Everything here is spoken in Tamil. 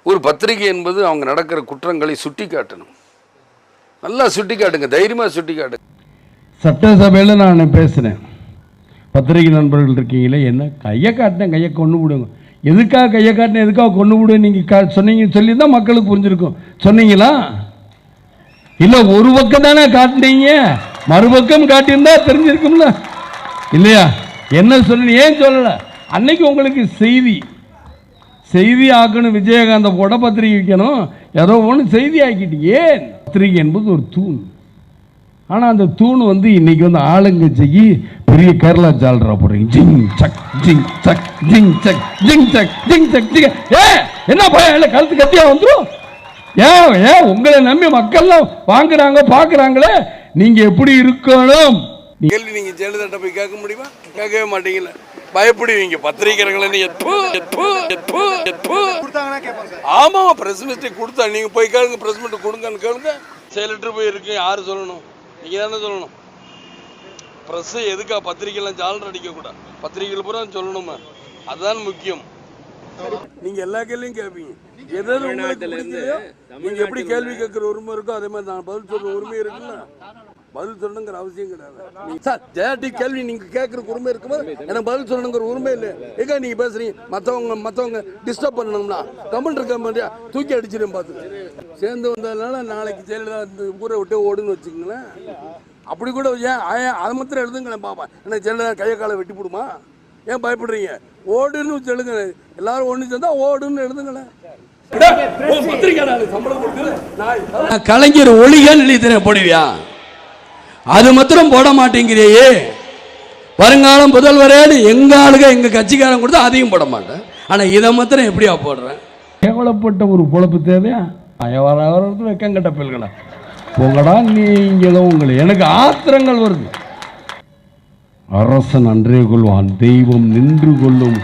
ஒரு பத்திரிகை என்பது அவங்க நடக்கிற குற்றங்களை சுட்டி காட்டணும். நல்லா சுட்டி காட்டுங்க, தைரியமாக சுட்டி காட்டுங்க. சட்டசபையில் நான் பேசினேன், பத்திரிகை நண்பர்கள் இருக்கீங்களே, என்ன கையை காட்டினேன், கையை கொண்டு விடுங்க. எதுக்காக கையை காட்டினேன், எதுக்காக கொண்டு விடு நீங்கள் சொன்னீங்க சொல்லி தான் மக்களுக்கு புரிஞ்சிருக்கும். சொன்னீங்களா? இல்லை, ஒரு பக்கம் தானே காட்டினீங்க, மறுபக்கம் காட்டியிருந்தா தெரிஞ்சிருக்கும்ல இல்லையா? என்ன சொல்லி ஏன் சொல்லலை? அன்னைக்கு உங்களுக்கு செய்தி ஆக்கணும், விஜயகாந்தை போட பத்திரிகை வைக்கணும், ஏதோ ஒன்று செய்தி ஆக்கிட்டீங்க. ஏன்? பத்திரிகை என்பது ஒரு தூண். ஆனால் அந்த தூண் இன்னைக்கு ஆளுங்கட்சிக்கு பெரிய கேரளா ஜால்ரா போடுறீங்க. ஜிங் சக் ஜிங் சக் ஜிங் சக் ஜிங் சக் ஜிங் சக் ஜிங். என்ன பயம் இல்லை, கழுத்து கத்தியா வந்துடும். ஏன் உங்களை நம்பி மக்கள்லாம் வாங்குறாங்க பார்க்குறாங்களே, நீங்கள் எப்படி இருக்கணும்? கேள்வி நீங்கள் ஜெயலலிதா போய் கேட்க முடியுமா? கேட்கவே மாட்டீங்களா? பயப்படுவீங்க பத்திரிகைகளை. ஆமா, பிரஸ் மீட் கொடுத்தா நீங்க போய் கேளுங்க, பிரஸ் மீட் கொடுங்கன்னு கேளுங்க. செயலற்று போய் இருக்கு, யாரு சொல்லணும்? நீங்க தானே சொல்லணும். பிரஸ் எதுக்கா பத்திரிகைலாம் ஜாலர் அடிக்க கூடாது, பத்திரிகைகள் பூரா சொல்லணுமா? அதுதான் முக்கியம். நீங்க எல்லா கேள்வியும் கேட்பீங்க. எதாவது உங்களுக்கு பிடிக்கலையோ, நீங்க எப்படி கேள்வி கேட்கிற உரிமை இருக்கோ அதே மாதிரி நான் பதில் சொல்ற உரிமை இருக்குல்ல. பதில் சொல்லணுங்கிற அவசியம் கிடையாது. சார், ஜெயாட்டி கேள்வி நீங்க கேட்கற உரிமை இருக்கும்போது எனக்கு பதில் சொல்லணுங்கிற உரிமை இல்லை. எங்க நீங்க பேசுறீங்க? மற்றவங்க டிஸ்டர்ப் பண்ணணும்னா கமெண்ட் இருக்க மாதிரியா தூக்கி அடிச்சிடும். பார்த்து சேர்ந்து வந்ததுனால நாளைக்கு ஜெயலலிதா இந்த ஊரை விட்டு ஓடுன்னு வச்சுக்கங்களேன். அப்படி கூட ஏன் அதை மாத்திரம் எழுதுங்களேன் பாப்பா. என்ன ஜெயலலிதா கையை காலை வெட்டி போடுமா? ஏன் பயப்படுறீங்க? ஓடுன்னு வச்சு எழுதுங்க. எல்லாரும் ஒன்று சேர்ந்தா ஓடுன்னு எழுதுங்களேன். கலைஞர் ஒளிகள் எழுதின போடுவியா? அது மாத்திரம் போட மாட்டேங்கிறியே. வருங்காலம் முதல்வரேன்னு எங்க ஆளுங்க எங்க கட்சிக்காரன் கொடுத்தா அதையும் போட மாட்டேன். ஆனா இதை மாத்திரம் எப்படியா போடுறேன்? கேவலப்பட்ட ஒரு பொழப்பு தேவையா? வரத்து வெக்கங்கட்ட பிள்ளைகளா போங்கடா நீங்களும். உங்களை எனக்கு ஆத்திரங்கள் வருது. அரசன் அன்றே கொள்வான், தெய்வம் நின்று கொள்ளும்.